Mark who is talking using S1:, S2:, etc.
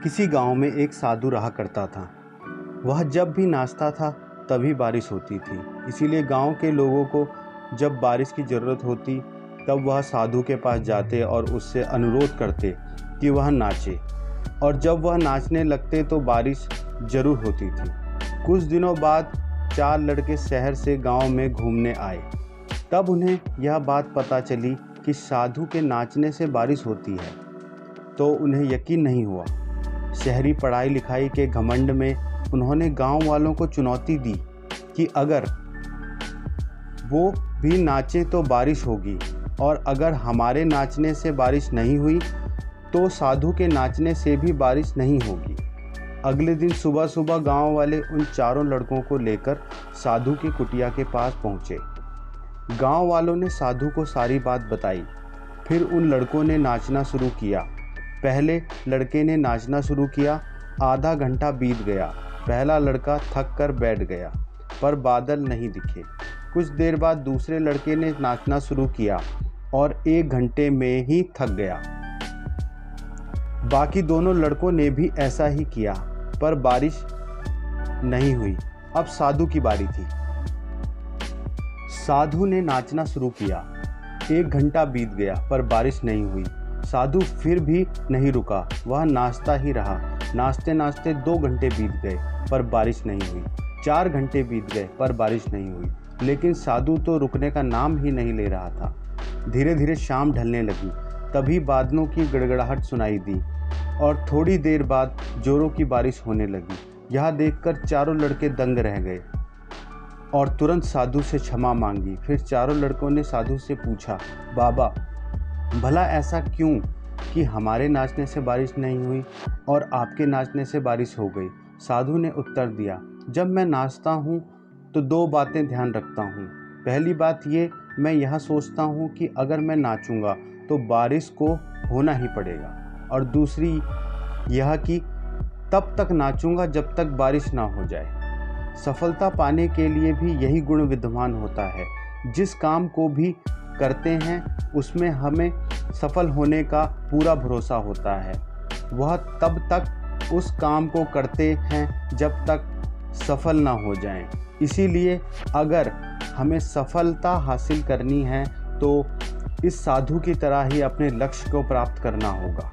S1: किसी गांव में एक साधु रहा करता था। वह जब भी नाचता था तभी बारिश होती थी। इसीलिए गांव के लोगों को जब बारिश की ज़रूरत होती तब वह साधु के पास जाते और उससे अनुरोध करते कि वह नाचे, और जब वह नाचने लगते तो बारिश ज़रूर होती थी। कुछ दिनों बाद 4 लड़के शहर से गांव में घूमने आए। तब उन्हें यह बात पता चली कि साधु के नाचने से बारिश होती है, तो उन्हें यकीन नहीं हुआ। शहरी पढ़ाई लिखाई के घमंड में उन्होंने गांव वालों को चुनौती दी कि अगर वो भी नाचे तो बारिश होगी, और अगर हमारे नाचने से बारिश नहीं हुई तो साधु के नाचने से भी बारिश नहीं होगी। अगले दिन सुबह सुबह गांव वाले उन चारों लड़कों को लेकर साधु की कुटिया के पास पहुंचे। गांव वालों ने साधु को सारी बात बताई। फिर उन लड़कों ने नाचना शुरू किया। पहले लड़के ने नाचना शुरू किया। आधा घंटा बीत गया। पहला लड़का थक कर बैठ गया, पर बादल नहीं दिखे। कुछ देर बाद दूसरे लड़के ने नाचना शुरू किया और 1 घंटे में ही थक गया। बाकी दोनों लड़कों ने भी ऐसा ही किया, पर बारिश नहीं हुई। अब साधु की बारी थी। साधु ने नाचना शुरू किया। 1 घंटा बीत गया, पर बारिश नहीं हुई। साधु फिर भी नहीं रुका, वह नाचता ही रहा। नाचते नाचते 2 घंटे बीत गए, पर बारिश नहीं हुई। 4 घंटे बीत गए, पर बारिश नहीं हुई। लेकिन साधु तो रुकने का नाम ही नहीं ले रहा था। धीरे धीरे शाम ढलने लगी। तभी बादलों की गड़गड़ाहट सुनाई दी और थोड़ी देर बाद जोरों की बारिश होने लगी। यह देखकर चारों लड़के दंग रह गए और तुरंत साधु से क्षमा मांगी। फिर चारों लड़कों ने साधु से पूछा, बाबा, भला ऐसा क्यों कि हमारे नाचने से बारिश नहीं हुई और आपके नाचने से बारिश हो गई? साधु ने उत्तर दिया, जब मैं नाचता हूँ तो 2 बातें ध्यान रखता हूँ। पहली बात ये, मैं यह सोचता हूँ कि अगर मैं नाचूंगा तो बारिश को होना ही पड़ेगा, और दूसरी यह कि तब तक नाचूंगा जब तक बारिश ना हो जाए। सफलता पाने के लिए भी यही गुण विद्यमान होता है। जिस काम को भी करते हैं उसमें हमें सफल होने का पूरा भरोसा होता है। वह तब तक उस काम को करते हैं जब तक सफल ना हो जाएं। इसीलिए अगर हमें सफलता हासिल करनी है तो इस साधु की तरह ही अपने लक्ष्य को प्राप्त करना होगा।